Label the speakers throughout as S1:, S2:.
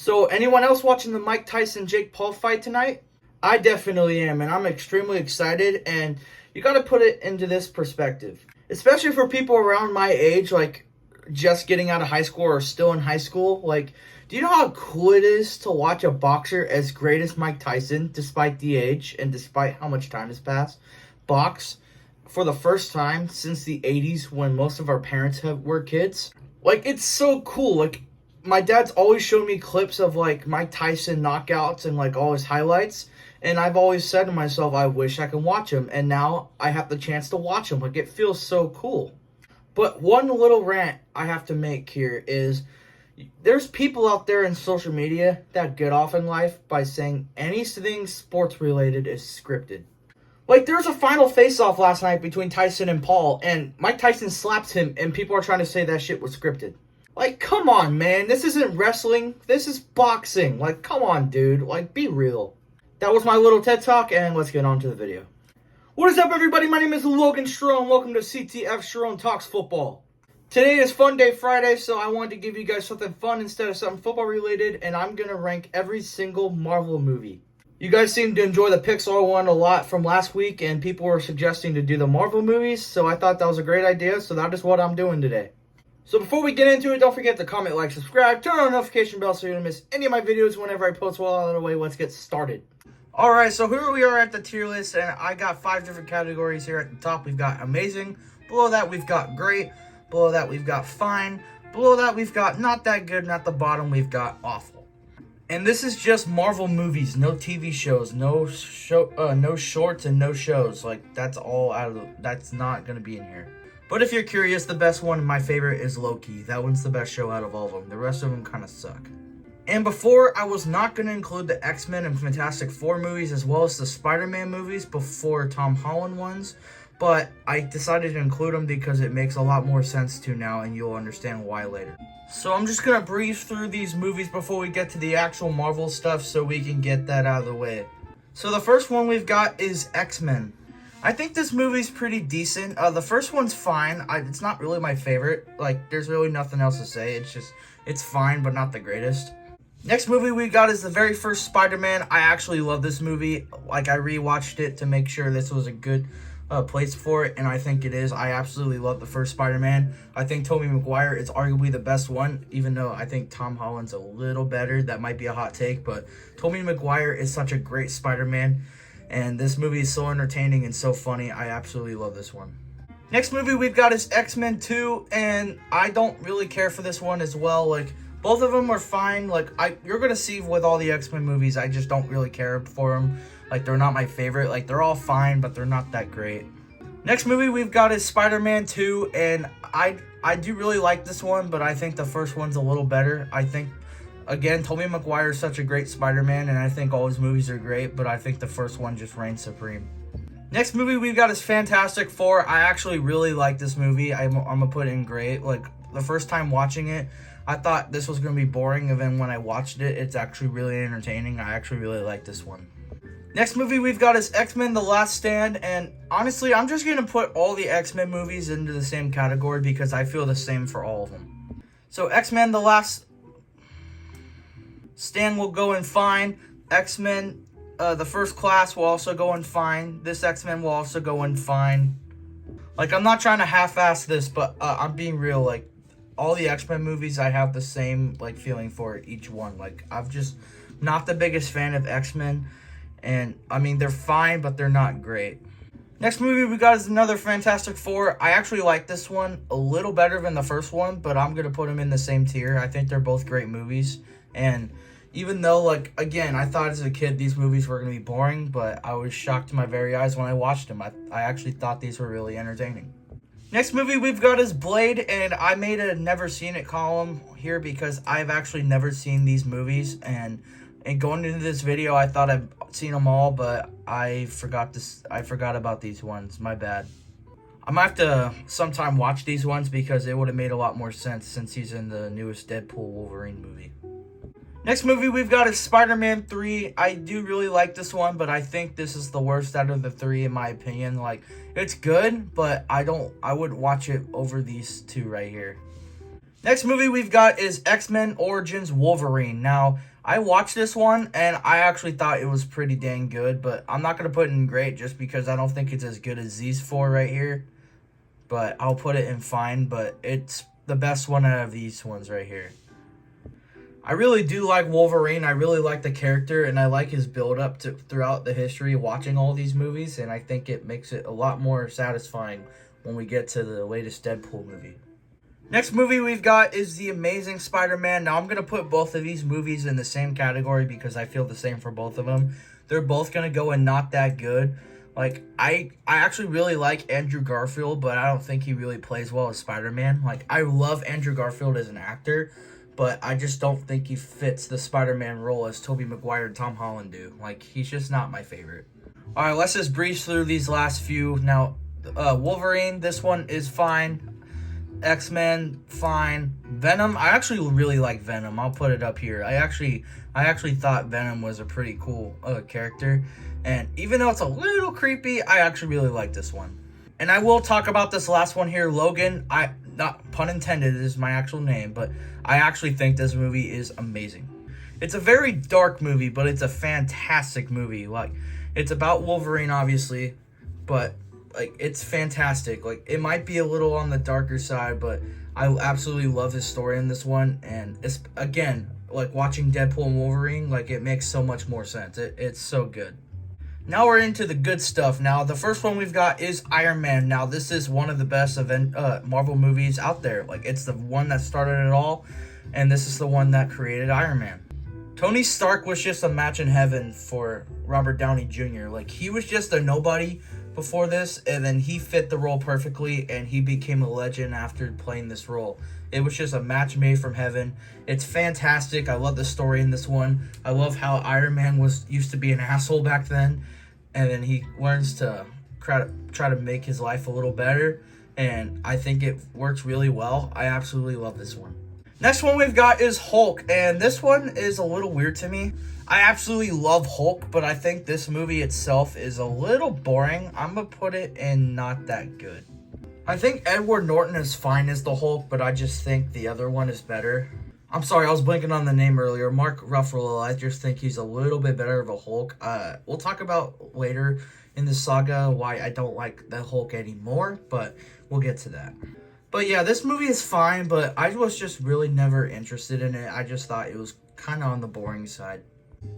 S1: So, anyone else watching the Mike Tyson Jake Paul fight tonight? I definitely am, and I'm extremely excited. And you got to put it into this perspective, especially for people around my age, like just getting out of high school or still in high school. Like, do you know how cool it is to watch a boxer as great as Mike Tyson, despite the age and despite how much time has passed, box for the first time since the 80s when most of our parents were kids? Like, it's so cool. Like, my dad's always showed me clips of like Mike Tyson knockouts and like all his highlights, and I've always said to myself, I wish I could watch him, and now I have the chance to watch him. Like, it feels so cool. But one little rant I have to make here is there's people out there in social media that get off in life by saying anything sports related is scripted. Like, there's a final face-off last night between Tyson and Paul, and Mike Tyson slaps him, and people are trying to say that shit was scripted. Like, come on, man. This isn't wrestling. This is boxing. Like, come on, dude. Like, be real. That was my little TED Talk, and let's get on to the video. What is up, everybody? My name is Logan Strone. Welcome to CTF Strone Talks Football. Today is Fun Day Friday, so I wanted to give you guys something fun instead of something football-related, and I'm going to rank every single Marvel movie. You guys seem to enjoy the Pixar one a lot from last week, and people were suggesting to do the Marvel movies, so I thought that was a great idea, so that is what I'm doing today. So before we get into it, don't forget to comment, like, subscribe, turn on the notification bell so you don't miss any of my videos whenever I post. Well, out of the way, let's get started. Alright, so here we are at the tier list, and I got 5 different categories here. At the top, we've got amazing. Below that, we've got great. Below that, we've got fine. Below that, we've got not that good. And at the bottom, we've got awful. And this is just Marvel movies, no TV shows, no shorts, and no shows. Like, that's all that's not gonna be in here. But if you're curious, the best one, my favorite, is Loki. That one's the best show out of all of them. The rest of them kind of suck. And before, I was not going to include the X-Men and Fantastic Four movies as well as the Spider-Man movies before Tom Holland ones. But I decided to include them because it makes a lot more sense to now, and you'll understand why later. So I'm just going to breeze through these movies before we get to the actual Marvel stuff so we can get that out of the way. So the first one we've got is X-Men. I think this movie's pretty decent. The first one's fine. It's not really my favorite. Like, there's really nothing else to say. It's fine, but not the greatest. Next movie we got is the very first Spider-Man. I actually love this movie. Like, I rewatched it to make sure this was a good place for it, and I think it is. I absolutely love the first Spider-Man. I think Tobey Maguire is arguably the best one, even though I think Tom Holland's a little better. That might be a hot take, but Tobey Maguire is such a great Spider-Man. And this movie is so entertaining and so funny. I absolutely love this one. Next movie we've got is X-Men 2. And I don't really care for this one as well. Like, both of them are fine. Like, you're going to see with all the X-Men movies, I just don't really care for them. Like, they're not my favorite. Like, they're all fine, but they're not that great. Next movie we've got is Spider-Man 2. And I do really like this one, but I think the first one's a little better. I think, again, Tobey Maguire is such a great Spider-Man, and I think all his movies are great, but I think the first one just reigns supreme. Next movie we've got is Fantastic Four. I actually really like this movie. I'm going to put it in great. Like, the first time watching it, I thought this was going to be boring, and then when I watched it, it's actually really entertaining. I actually really like this one. Next movie we've got is X-Men The Last Stand, and honestly, I'm just going to put all the X-Men movies into the same category because I feel the same for all of them. So, X-Men The Last Stand will go in fine. X-Men, the First Class will also go in fine. This X-Men will also go in fine. Like, I'm not trying to half-ass this, but I'm being real. Like, all the X-Men movies, I have the same, like, feeling for each one. Like, I'm just not the biggest fan of X-Men. And, I mean, they're fine, but they're not great. Next movie we got is another Fantastic Four. I actually like this one a little better than the first one, but I'm going to put them in the same tier. I think they're both great movies. And even though, like, again, I thought as a kid these movies were going to be boring, but I was shocked to my very eyes when I watched them. I actually thought these were really entertaining. Next movie we've got is Blade, and I made a never seen it column here because I've actually never seen these movies. And going into this video, I thought I'd seen them all, but I forgot about these ones. My bad. I might have to sometime watch these ones because it would have made a lot more sense since he's in the newest Deadpool Wolverine movie. Next movie we've got is Spider-Man 3. I do really like this one, but I think this is the worst out of the 3 in my opinion. Like, it's good, but I wouldn't watch it over these 2 right here. Next movie we've got is X-Men Origins Wolverine. Now, I watched this one, and I actually thought it was pretty dang good, but I'm not going to put it in great just because I don't think it's as good as these four right here. But I'll put it in fine, but it's the best one out of these ones right here. I really do like Wolverine. I really like the character, and I like his build-up throughout the history of watching all these movies, and I think it makes it a lot more satisfying when we get to the latest Deadpool movie. Next movie we've got is The Amazing Spider-Man. Now, I'm going to put both of these movies in the same category because I feel the same for both of them. They're both going to go in not that good. Like, I actually really like Andrew Garfield, but I don't think he really plays well as Spider-Man. Like, I love Andrew Garfield as an actor, but I just don't think he fits the Spider-Man role as Tobey Maguire and Tom Holland do. Like, he's just not my favorite. Alright, let's just breeze through these last few. Now, Wolverine, this one is fine. X-Men, fine. Venom, I actually really like Venom. I'll put it up here. I actually thought Venom was a pretty cool character. And even though it's a little creepy, I actually really like this one. And I will talk about this last one here, Logan. Not pun intended, is my actual name, but I actually think this movie is amazing. It's a very dark movie, but it's a fantastic movie. Like, it's about Wolverine, obviously, but like, it's fantastic. Like, it might be a little on the darker side, but I absolutely love his story in this one. And it's, again, like watching Deadpool and Wolverine, like, it makes so much more sense. It's so good. Now we're into the good stuff. Now, the first one we've got is Iron Man. Now, this is one of the best Marvel movies out there. Like, it's the one that started it all, and this is the one that created Iron Man. Tony Stark was just a match in heaven for Robert Downey Jr. Like, he was just a nobody before this, and then he fit the role perfectly, and he became a legend after playing this role. It was just a match made from heaven. It's fantastic. I love the story in this one. I love how Iron Man used to be an asshole back then, and then he learns to try to make his life a little better, and I think it works really well. I absolutely love this one. Next one we've got is Hulk, and this one is a little weird to me. I absolutely love Hulk, but I think this movie itself is a little boring. I'm going to put it in not that good. I think Edward Norton is fine as the Hulk, but I just think the other one is better. I'm sorry, I was blanking on the name earlier. Mark Ruffalo, I just think he's a little bit better of a Hulk. We'll talk about later in the saga why I don't like the Hulk anymore, but we'll get to that. But yeah, this movie is fine, but I was just really never interested in it. I just thought it was kind of on the boring side.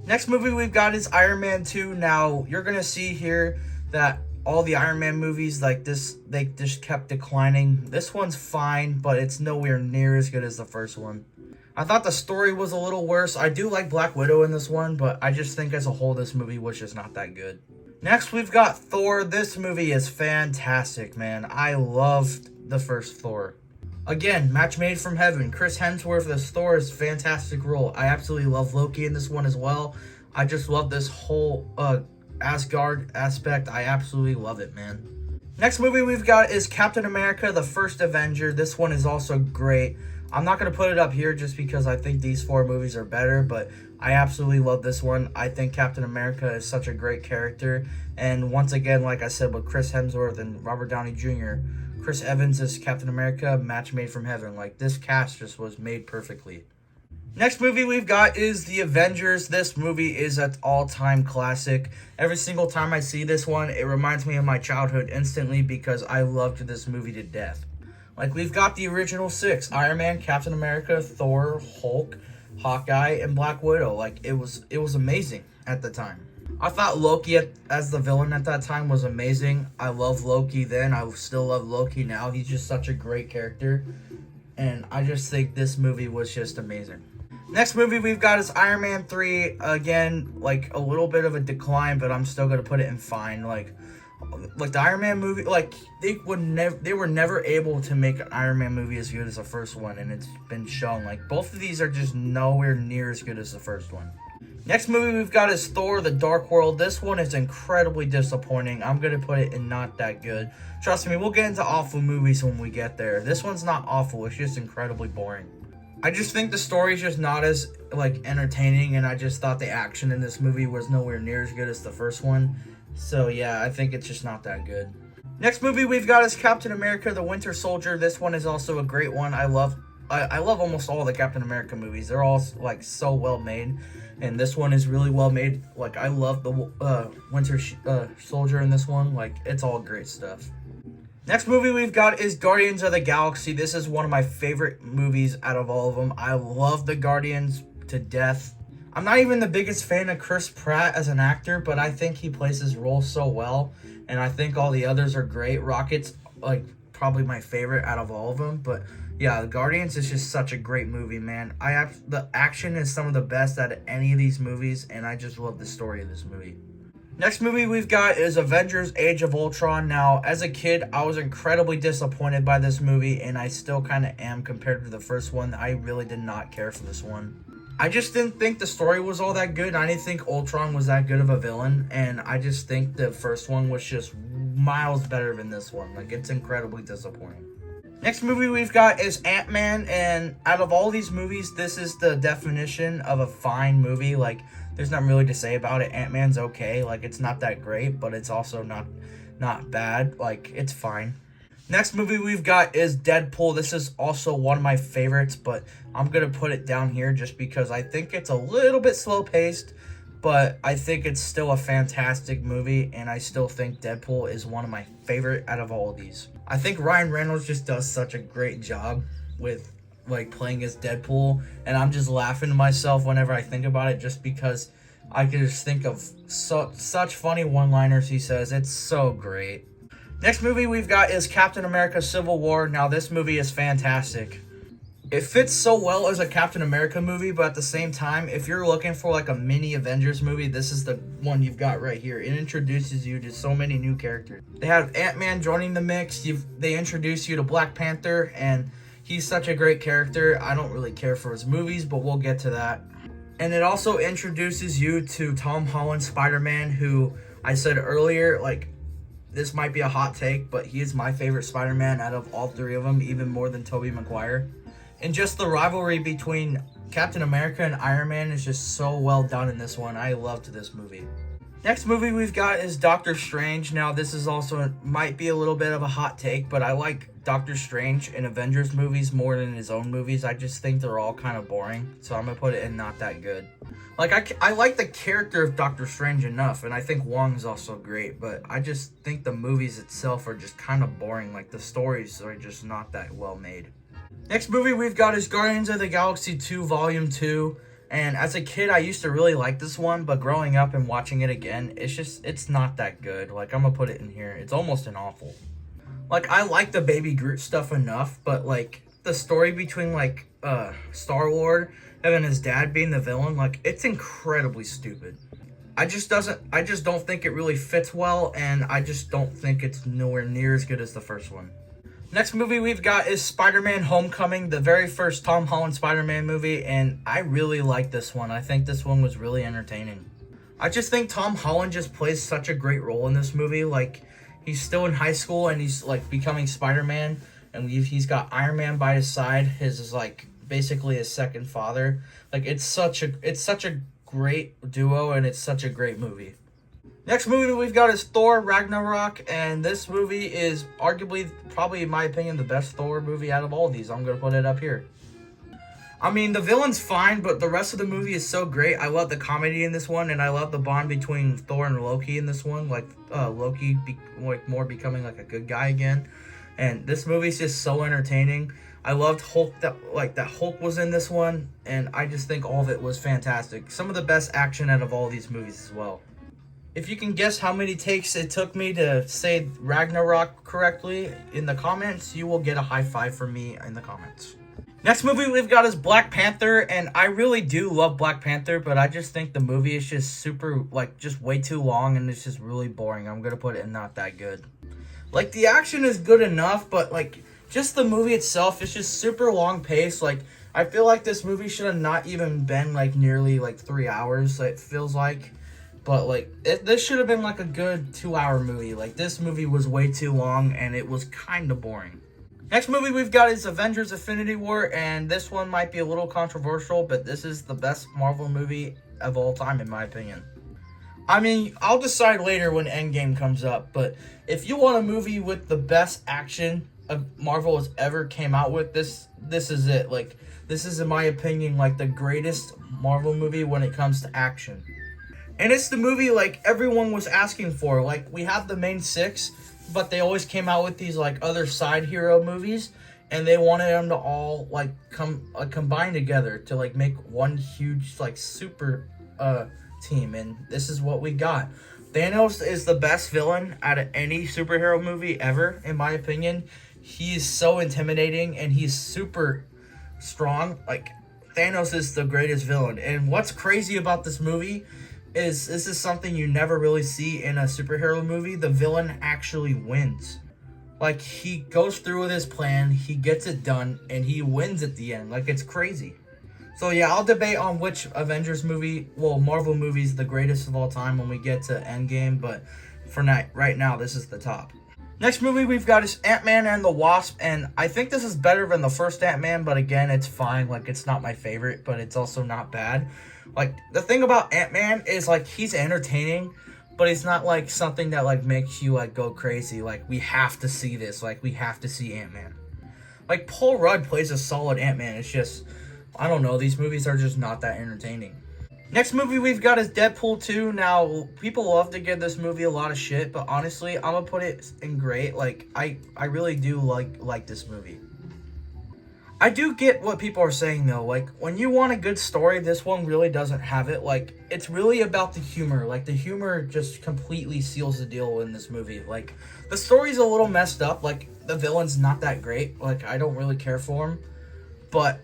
S1: Next movie we've got is Iron Man 2. Now, you're going to see here that all the Iron Man movies like this, they just kept declining. This one's fine, but it's nowhere near as good as the first one. I thought the story was a little worse. I do like Black Widow in this one, but I just think as a whole this movie was just not that good. Next, we've got Thor. This movie is fantastic, man. I loved the first Thor. Again, match made from heaven. Chris Hemsworth as Thor is a fantastic role. I absolutely love Loki in this one as well. I just love this whole Asgard aspect. I absolutely love it, man. Next movie we've got is Captain America, the First Avenger. This one is also great. I'm not going to put it up here just because I think these four movies are better, but I absolutely love this one. I think Captain America is such a great character. And once again, like I said, with Chris Hemsworth and Robert Downey Jr., Chris Evans as Captain America, match made from heaven. Like, this cast just was made perfectly. Next movie we've got is The Avengers. This movie is an all-time classic. Every single time I see this one, it reminds me of my childhood instantly because I loved this movie to death. Like, we've got the original six: Iron Man, Captain America, Thor, Hulk, Hawkeye, and Black Widow. Like, it was amazing at the time. I thought Loki as the villain at that time was amazing. I love Loki then. I still love Loki now. He's just such a great character. And I just think this movie was just amazing. Next movie we've got is Iron Man 3. Again, like, a little bit of a decline, but I'm still going to put it in fine. Like the Iron Man movie, like, they were never able to make an Iron Man movie as good as the first one. And it's been shown. Like, both of these are just nowhere near as good as the first one. Next movie we've got is Thor: The Dark World. This one is incredibly disappointing. I'm going to put it in not that good. Trust me, we'll get into awful movies when we get there. This one's not awful. It's just incredibly boring. I just think the story is just not as, like, entertaining, and I just thought the action in this movie was nowhere near as good as the first one. So, yeah, I think it's just not that good. Next movie we've got is Captain America: The Winter Soldier. This one is also a great one. I love I love almost all the Captain America movies. They're all like so well made, and this one is really well made. Like I love the Winter Soldier in this one. Like it's all great stuff. Next movie we've got is Guardians of the Galaxy. This is one of my favorite movies out of all of them. I love the Guardians to death. I'm not even the biggest fan of Chris Pratt as an actor, but I think he plays his role so well, and I think all the others are great. Rocket's like probably my favorite out of all of them, but yeah, the Guardians is just such a great movie, man. The action is some of the best out of any of these movies, and I just love the story of this movie. Next movie we've got is Avengers Age of Ultron. Now, as a kid, I was incredibly disappointed by this movie, and I still kind of am compared to the first one. I really did not care for this one. I just didn't think the story was all that good. I didn't think Ultron was that good of a villain, and I just think the first one was just miles better than this one. Like, it's incredibly disappointing. Next movie we've got is Ant-Man, and out of all these movies, this is the definition of a fine movie. Like, there's not really to say about it. Ant-Man's okay. Like, it's not that great, but it's also not bad. Like, it's fine. Next movie we've got is Deadpool. This is also one of my favorites, but I'm going to put it down here just because I think it's a little bit slow-paced, but I think it's still a fantastic movie, and I still think Deadpool is one of my favorite out of all of these. I think Ryan Reynolds just does such a great job with like playing as Deadpool, and I'm just laughing to myself whenever I think about it, just because I can just think of such funny one-liners he says. It's so great. Next movie we've got is Captain America Civil War. Now this movie is fantastic. It fits so well as a Captain America movie, but at the same time, if you're looking for like a mini Avengers movie, this is the one you've got right here. It introduces you to so many new characters. They have Ant-Man joining the mix. They introduce you to Black Panther, and he's such a great character. I don't really care for his movies, but we'll get to that. And it also introduces you to Tom Holland's Spider-Man, who I said earlier, like, this might be a hot take, but he is my favorite Spider-Man out of all three of them, even more than Tobey Maguire. And just the rivalry between Captain America and Iron Man is just so well done in this one. I loved this movie. Next movie we've got is Doctor Strange. Now this is also might be a little bit of a hot take, but I like Doctor Strange in Avengers movies more than his own movies. I just think they're all kind of boring, so I'm gonna put it in not that good. Like I like the character of Doctor Strange enough, and I think Wong's also great, but I just think the movies itself are just kind of boring. Like the stories are just not that well made. Next movie we've got is Guardians of the Galaxy 2 Volume 2. And as a kid, I used to really like this one, but growing up and watching it again, it's not that good. Like, I'm gonna put it in here. It's almost an awful. Like, I like the Baby Groot stuff enough, but, like, the story between, like, Star-Lord and his dad being the villain, like, it's incredibly stupid. I just don't think it really fits well, and I just don't think it's nowhere near as good as the first one. Next movie we've got is Spider-Man Homecoming, the very first Tom Holland Spider-Man movie, and I really like this one. I think this one was really entertaining. I just think Tom Holland just plays such a great role in this movie. Like, he's still in high school and he's like becoming Spider-Man, and he's got Iron Man by his side. His is like basically his second father. Like, it's such a great duo, and it's such a great movie. Next movie we've got is Thor Ragnarok, and this movie is arguably, probably in my opinion, the best Thor movie out of all of these. I'm going to put it up here. I mean, the villain's fine, but the rest of the movie is so great. I love the comedy in this one, and I love the bond between Thor and Loki in this one. Like, Loki more becoming like a good guy again. And this movie's just so entertaining. I loved Hulk, that Hulk was in this one, and I just think all of it was fantastic. Some of the best action out of all of these movies as well. If you can guess how many takes it took me to say Ragnarok correctly in the comments, you will get a high five from me in the comments. Next movie we've got is Black Panther, and I really do love Black Panther, but I just think the movie is just super, like, just way too long, and it's just really boring. I'm gonna put it in not that good. Like, the action is good enough, but, like, just the movie itself is just super long paced. Like, I feel like this movie should have not even been, like, nearly, like, 3 hours, it feels like. But, like, this should have been, like, a good 2-hour movie. Like, this movie was way too long, and it was kind of boring. Next movie we've got is Avengers Infinity War, and this one might be a little controversial, but this is the best Marvel movie of all time, in my opinion. I mean, I'll decide later when Endgame comes up, but if you want a movie with the best action Marvel has ever came out with. This is it. Like, this is, in my opinion, like the greatest Marvel movie when it comes to action. And it's the movie like everyone was asking for. Like, we have the main six, but they always came out with these like other side hero movies, and they wanted them to all like combine together to like make one huge like super team. And this is what we got. Thanos is the best villain out of any superhero movie ever, in my opinion. He's so intimidating and he's super strong. Like, Thanos is the greatest villain. And what's crazy about this movie is this is something you never really see in a superhero movie. The villain actually wins. Like, he goes through with his plan, he gets it done, and he wins at the end. Like, it's crazy. So yeah, I'll debate on which Avengers movie, well, Marvel movie is the greatest of all time when we get to Endgame, but for right now, this is the top. Next movie we've got is Ant-Man and the Wasp, and I think this is better than the first Ant-Man, but again, it's fine. Like, it's not my favorite, but it's also not bad. Like, the thing about Ant-Man is, like, he's entertaining, but it's not, like, something that, like, makes you, like, go crazy. Like, we have to see this. Like, we have to see Ant-Man. Like, Paul Rudd plays a solid Ant-Man. It's just, I don't know, these movies are just not that entertaining. Next movie we've got is Deadpool 2. Now, people love to give this movie a lot of shit, but honestly, I'm gonna put it in great. Like, I really do like this movie. I do get what people are saying, though. Like, when you want a good story, this one really doesn't have it. Like, it's really about the humor. Like, the humor just completely seals the deal in this movie. Like, the story's a little messed up. Like, the villain's not that great. Like, I don't really care for him. But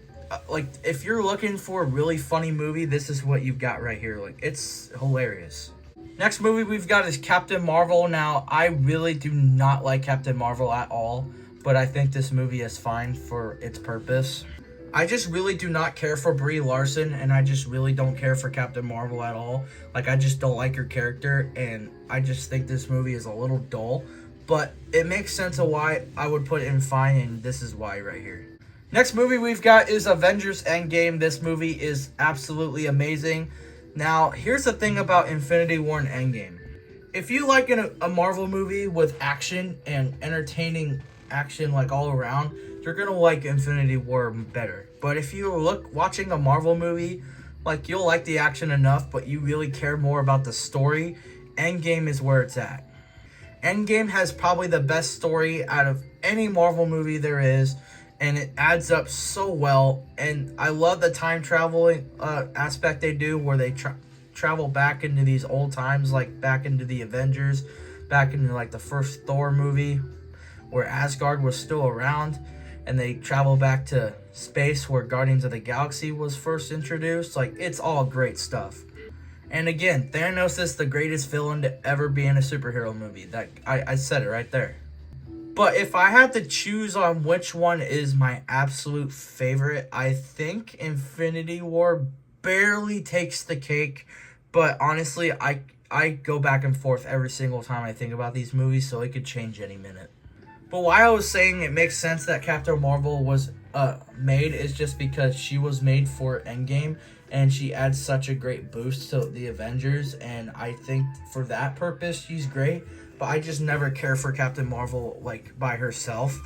S1: like, if you're looking for a really funny movie, this is what you've got right here. Like, it's hilarious. Next movie we've got is Captain Marvel. Now, I really do not like Captain Marvel at all, but I think this movie is fine for its purpose. I just really do not care for Brie Larson, and I just really don't care for Captain Marvel at all. Like, I just don't like her character, and I just think this movie is a little dull, but it makes sense of why I would put it in fine, and this is why right here. Next movie we've got is Avengers Endgame. This movie is absolutely amazing. Now, here's the thing about Infinity War and Endgame. If you like a Marvel movie with action and entertaining action like all around, you're gonna like Infinity War better. But if you watching a Marvel movie, like, you'll like the action enough, but you really care more about the story, Endgame is where it's at. Endgame has probably the best story out of any Marvel movie there is, and it adds up so well. And I love the time traveling aspect they do, where they travel back into these old times, like back into the Avengers, back into like the first Thor movie, where Asgard was still around, and they travel back to space where Guardians of the Galaxy was first introduced. Like, it's all great stuff. And again, Thanos is the greatest villain to ever be in a superhero movie. That I said it right there. But if I had to choose on which one is my absolute favorite, I think Infinity War barely takes the cake. But honestly, I go back and forth every single time I think about these movies, so it could change any minute. But why I was saying it makes sense that Captain Marvel was made is just because she was made for Endgame, and she adds such a great boost to the Avengers, and I think for that purpose she's great. But I just never care for Captain Marvel, like, by herself.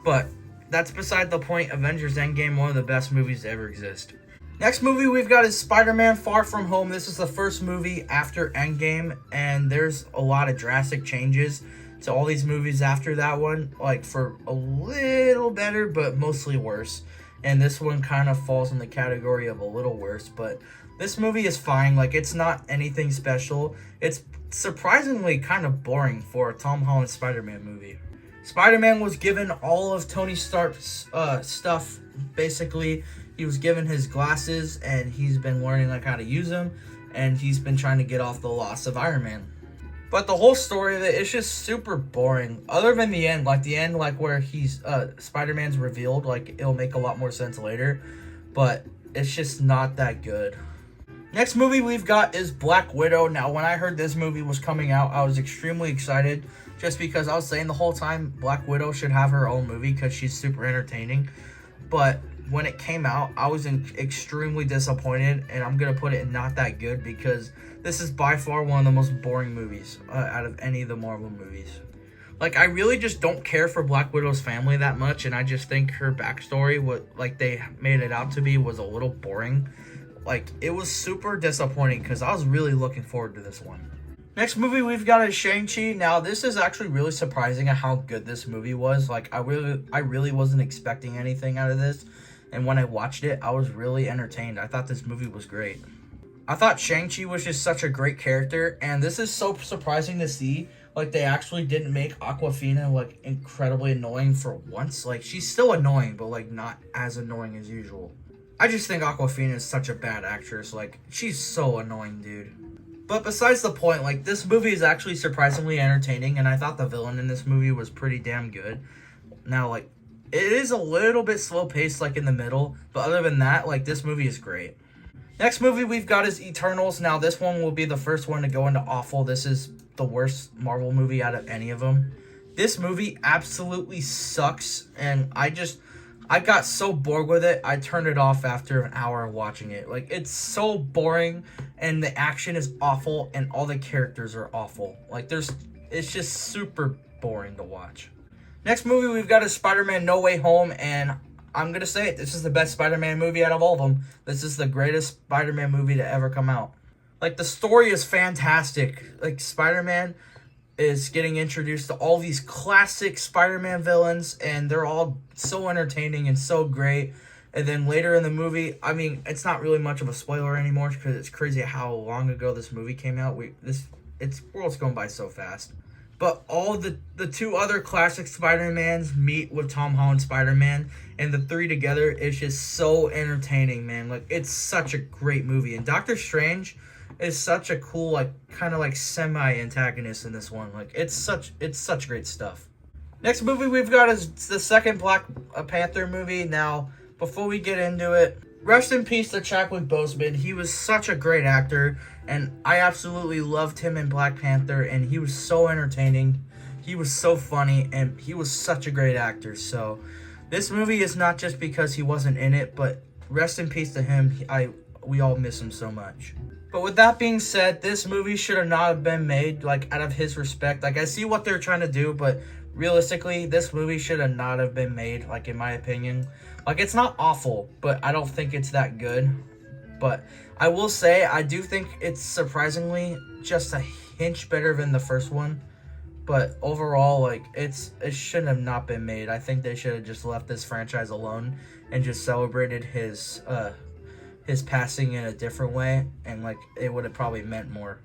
S1: But that's beside the point. Avengers Endgame, one of the best movies to ever exist. Next movie we've got is Spider-Man Far From Home. This is the first movie after Endgame, and there's a lot of drastic changes to all these movies after that one. Like, for a little better, but mostly worse. And this one kind of falls in the category of a little worse, but this movie is fine. Like, it's not anything special. It's surprisingly kind of boring for a Tom Holland Spider-Man movie. Spider-Man was given all of Tony Stark's stuff. Basically, he was given his glasses, and he's been learning like how to use them, and he's been trying to get off the loss of Iron Man. But the whole story of it is just super boring. Other than the end, like where he's Spider-Man's revealed, like, it'll make a lot more sense later, but it's just not that good. Next movie we've got is Black Widow. Now, when I heard this movie was coming out, I was extremely excited, just because I was saying the whole time Black Widow should have her own movie because she's super entertaining. But when it came out, I was extremely disappointed, and I'm going to put it in not that good, because this is by far one of the most boring movies out of any of the Marvel movies. Like, I really just don't care for Black Widow's family that much, and I just think her backstory, what like they made it out to be, was a little boring. Like, it was super disappointing because I was really looking forward to this one. Next movie we've got is Shang-Chi. Now, this is actually really surprising at how good this movie was. Like, I really wasn't expecting anything out of this, and when I watched it, I was really entertained. I thought this movie was great. I thought Shang-Chi was just such a great character, and this is so surprising to see. Like, they actually didn't make Awkwafina, like, incredibly annoying for once. Like, she's still annoying, but, like, not as annoying as usual. I just think Awkwafina is such a bad actress. Like, she's so annoying, dude. But besides the point, like, this movie is actually surprisingly entertaining, and I thought the villain in this movie was pretty damn good. Now, like, it is a little bit slow-paced, like, in the middle, but other than that, like, this movie is great. Next movie we've got is Eternals. Now, this one will be the first one to go into awful. This is the worst Marvel movie out of any of them. This movie absolutely sucks, and I got so bored with it, I turned it off after an hour of watching it. Like, it's so boring, and the action is awful, and all the characters are awful. Like, it's just super boring to watch. Next movie we've got is Spider-Man No Way Home, and I'm going to say it, this is the best Spider-Man movie out of all of them. This is the greatest Spider-Man movie to ever come out. Like, the story is fantastic. Like, Spider-Man is getting introduced to all these classic Spider-Man villains, and they're all so entertaining and so great. And then later in the movie, I mean, it's not really much of a spoiler anymore because it's crazy how long ago this movie came out. World's going by so fast. But all the two other classic Spider-Mans meet with Tom Holland Spider-Man, and the three together is just so entertaining, man. Like, it's such a great movie. And Doctor Strange is such a cool, like, kind of like semi-antagonist in this one. Like, it's such great stuff. Next movie we've got is the second Black Panther movie. Now, before we get into it, rest in peace to Chadwick Boseman. He was such a great actor, and I absolutely loved him in Black Panther, and he was so entertaining. He was so funny, and he was such a great actor. So, this movie is not just because he wasn't in it, but rest in peace to him. We all miss him so much. But with that being said, this movie should have not have been made, like, out of his respect. Like, I see what they're trying to do, but realistically, this movie should have not have been made, like, in my opinion. Like, it's not awful, but I don't think it's that good. But I will say, I do think it's surprisingly just a hinge better than the first one. But overall, like, it shouldn't have not been made. I think they should have just left this franchise alone and just celebrated his passing in a different way, and, like, it would have probably meant more.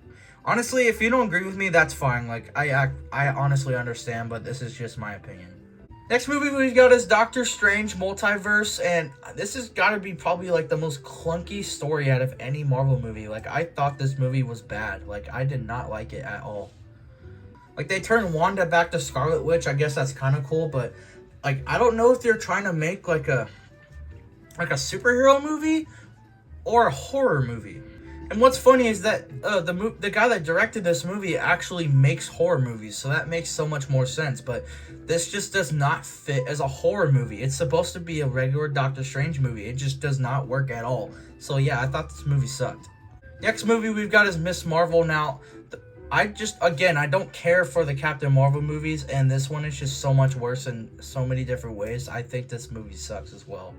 S1: Honestly, if you don't agree with me, that's fine. Like, I honestly understand, but this is just my opinion. Next movie we've got is Doctor Strange Multiverse, and this has got to be probably, like, the most clunky story out of any Marvel movie. Like, I thought this movie was bad. Like, I did not like it at all. Like, they turned Wanda back to Scarlet Witch. I guess that's kind of cool, but, like, I don't know if they're trying to make, like a superhero movie or a horror movie. And what's funny is that the guy that directed this movie actually makes horror movies, so that makes so much more sense. But this just does not fit as a horror movie. It's supposed to be a regular Doctor Strange movie. It just does not work at all. So yeah, I thought this movie sucked. Next movie we've got is Miss Marvel. Now, I don't care for the Captain Marvel movies, and this one is just so much worse in so many different ways. I think this movie sucks as well.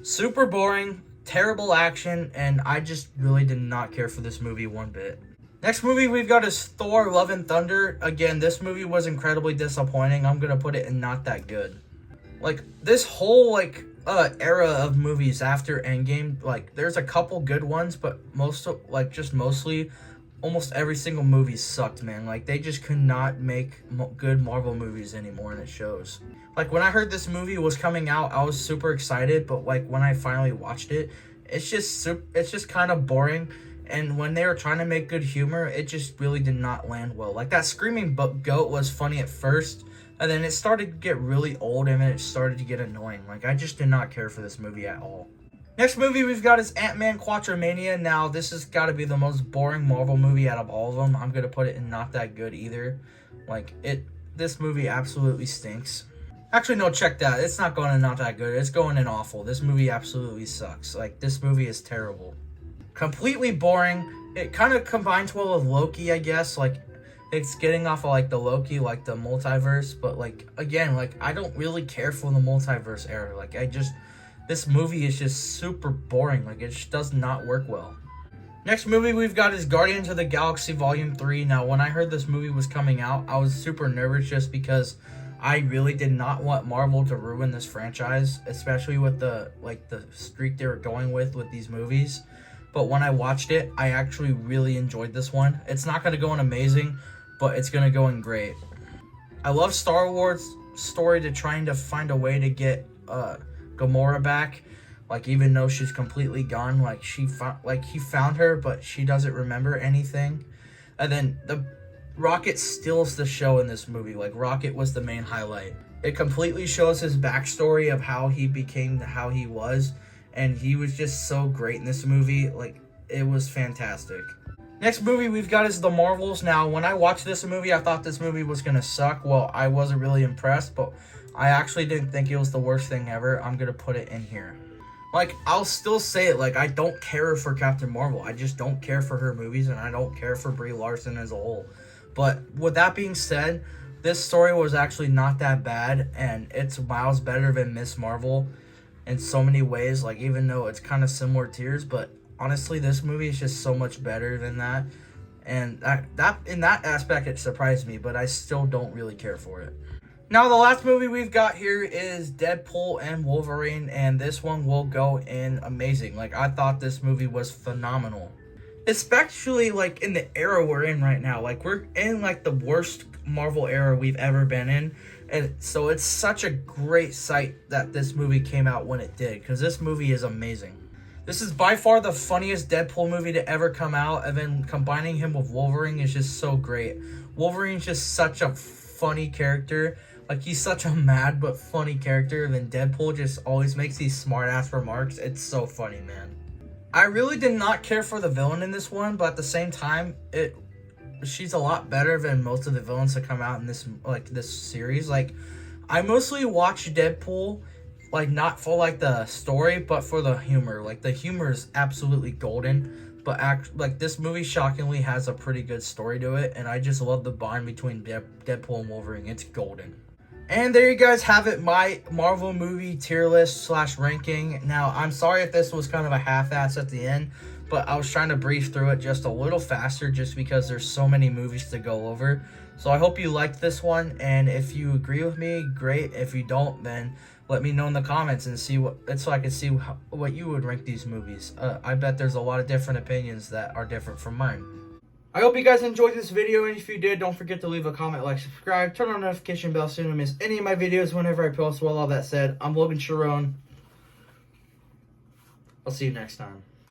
S1: Super boring. Terrible action, and I just really did not care for this movie one bit. Next movie we've got is Thor Love and Thunder. Again, this movie was incredibly disappointing. I'm gonna put it in not that good. Like, this whole, era of movies after Endgame, like, there's a couple good ones, but mostly, almost every single movie sucked, man. Like, they just could not make good Marvel movies anymore, and it shows. Like, when I heard this movie was coming out, I was super excited, but, like, when I finally watched it, it's just kind of boring, and when they were trying to make good humor, it just really did not land well. Like, that screaming goat was funny at first, and then it started to get really old, and then it started to get annoying. Like, I just did not care for this movie at all. Next movie we've got is Ant-Man Quatermania. Now, this has got to be the most boring Marvel movie out of all of them. I'm going to put it in not that good either. Like, this movie absolutely stinks. Actually, no, check that. It's not going in not that good. It's going in awful. This movie absolutely sucks. Like, this movie is terrible. Completely boring. It kind of combines well with Loki, I guess. Like, it's getting off of like the Loki, like the multiverse, but like again, like I don't really care for the multiverse era. Like this movie is just super boring. Like it just does not work well. Next movie we've got is Guardians of the Galaxy Volume 3. Now, when I heard this movie was coming out, I was super nervous just because I really did not want Marvel to ruin this franchise, especially with the streak they were going with these movies. But when I watched it, I actually really enjoyed this one. It's not going to go in amazing, but it's going to go in great. I love Star Wars' story to trying to find a way to get Gamora back. Like, even though she's completely gone, like he found her, but she doesn't remember anything. And then the Rocket steals the show in this movie. Like, Rocket was the main highlight. It completely shows his backstory of how he became how he was, and he was just so great in this movie. Like, it was fantastic. Next movie we've got is The Marvels. Now, when I watched this movie, I thought this movie was gonna suck. Well, I wasn't really impressed, but I actually didn't think it was the worst thing ever. I'm gonna put it in here. Like, I'll still say it, like, I don't care for Captain Marvel. I just don't care for her movies, and I don't care for Brie Larson as a whole. But with that being said, this story was actually not that bad, and it's miles better than Miss Marvel in so many ways. Like, even though it's kind of similar tiers, but honestly, this movie is just so much better than that. And that in that aspect, it surprised me, but I still don't really care for it. Now, the last movie we've got here is Deadpool and Wolverine, and this one will go in amazing. Like, I thought this movie was phenomenal. Especially, like, in the era we're in right now. Like, we're in, like, the worst Marvel era we've ever been in. And so it's such a great sight that this movie came out when it did, because this movie is amazing. This is by far the funniest Deadpool movie to ever come out, and then combining him with Wolverine is just so great. Wolverine's just such a funny character. Like, he's such a mad but funny character, and then Deadpool just always makes these smart-ass remarks. It's so funny, man. I really did not care for the villain in this one, but at the same time, she's a lot better than most of the villains that come out in this series. Like, I mostly watch Deadpool, like, not for, like, the story, but for the humor. Like, the humor is absolutely golden, but this movie shockingly has a pretty good story to it, and I just love the bond between Deadpool and Wolverine. It's golden. And there you guys have it, my Marvel movie tier list / ranking. Now, I'm sorry if this was kind of a half-ass at the end, but I was trying to breeze through it just a little faster just because there's so many movies to go over. So I hope you liked this one, and if you agree with me, great. If you don't, then let me know in the comments and see so I can see what you would rank these movies. I bet there's a lot of different opinions that are different from mine. I hope you guys enjoyed this video, and if you did, don't forget to leave a comment, like, subscribe, turn on the notification bell so you don't miss any of my videos whenever I post. Well, all that said, I'm Logan Sharon. I'll see you next time.